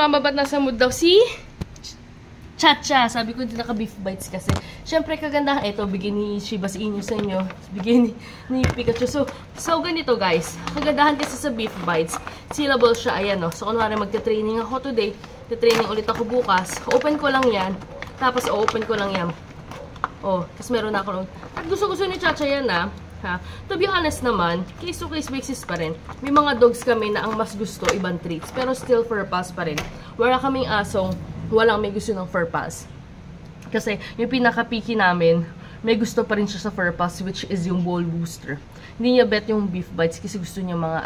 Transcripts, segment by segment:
Mama, ba't nasa mood daw si Chacha? Sabi ko, hindi naka-beef bites kasi. Siyempre, kagandahan. Ito, bigyan ni Shiba Inu sa inyo. Bigyan ni Pikachu. So, ganito guys. Kagandahan kasi sa beef bites. Sealable siya. Ayan, no. So, kunwari magte-training ako today. Te-training ulit ako bukas. Open ko lang yan. Tapos, open ko lang yan. Oh, tapos meron na ako. At gusto-gusto ni Chacha yan, ha? To be honest naman, case-to-case basis pa rin. May mga dogs kami na ang mas gusto, ibang treats. Pero still fur pass pa rin. Wala kaming asong walang may gusto ng fur pass. Kasi yung pinaka-picky namin, may gusto pa rin siya sa fur pass, which is yung ball booster. Hindi niya bet yung beef bites kasi gusto niya mga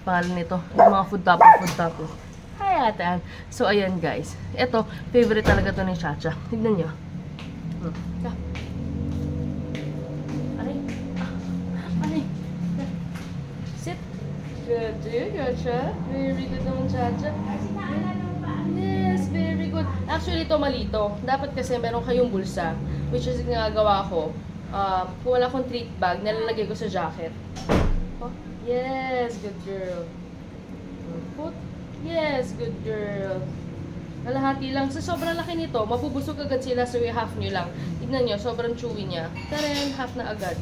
pangalan nito, yung mga food topper. Hi, atan. So, ayan guys. Ito, favorite talaga to ni Chacha. Tignan nyo. Sit. Good, Chacha. Very good naman, Chacha. Yes, very good. Actually, ito malito. Dapat kasi meron kayong bulsa. Which is ginagawa ko. Kung wala akong treat bag, nalalagay ko sa jacket. Oh, yes, good girl. Put. Yes, good girl. Kalahati lang. Sa sobrang laki nito, mabubusog agad sila. So, half nyo lang. Tignan nyo, sobrang chewy niya. Taren, half na agad.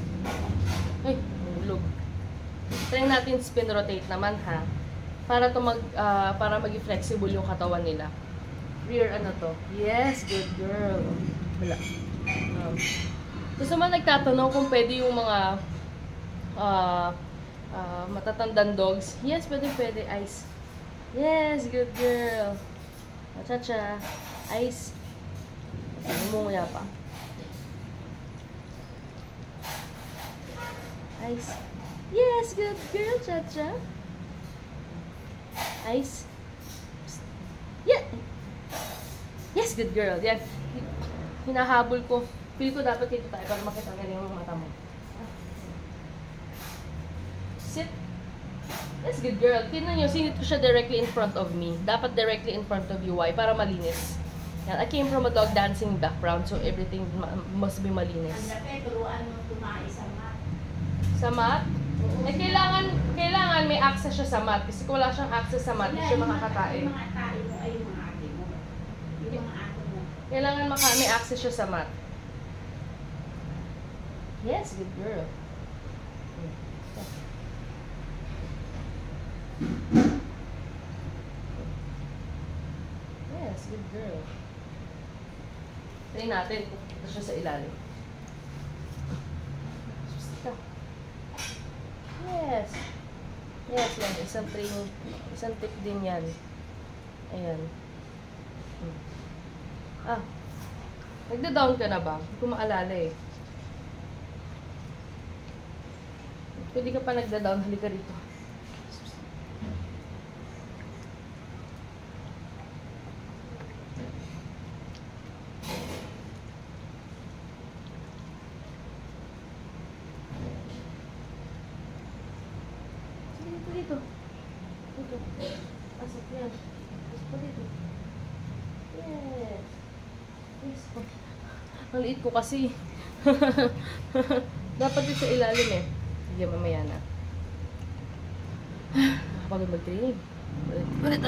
Ay, look. Try natin spin rotate naman, ha? Para maging flexible yung katawan nila. Rear ano to? Yes, good girl. Wala. Tapos naman nagtatanong kung pwede yung mga matatandang dogs. Yes, pwede. Ice. Yes, good girl. Chacha. Ice. Umunguya pa. Ice. Yes, good girl, Chacha. Ice. Yeah. Yes, good girl. Yan. Hinahabol ko. Feel ko dapat dito tayo para makita galing yung mata mo. Sit. Yes, good girl. Tingnan nyo, sinit ko siya directly in front of me. Dapat directly in front of you. Why? Para malinis. Yan. I came from a dog dancing background, so everything must be malinis. Ang turuan mo tumae sa mat. Sa mat? Eh, kailangan may access siya sa mat. Kasi kung wala siyang access sa mat, hindi siya makakakain. Yung mga tayo mo ay yung mga ate mo. Yung mga ato mo. Kailangan may access siya sa mat. Yes, good girl. Yes, good girl. Try natin kung ito siya sa ilalim. Yes. Yes, yan. Isang tip din yan. Ayan. Nagda-down ka na ba? Hindi ko maalala eh. Pwede ka pa nagda-down. Halika rito. Dito. Asap yan. Asap pa dito. Yes. Yes. Ang liit ko kasi. Dapat dito sa ilalim eh. Sige, mamaya na. Nakapagod mag-training. Ulit.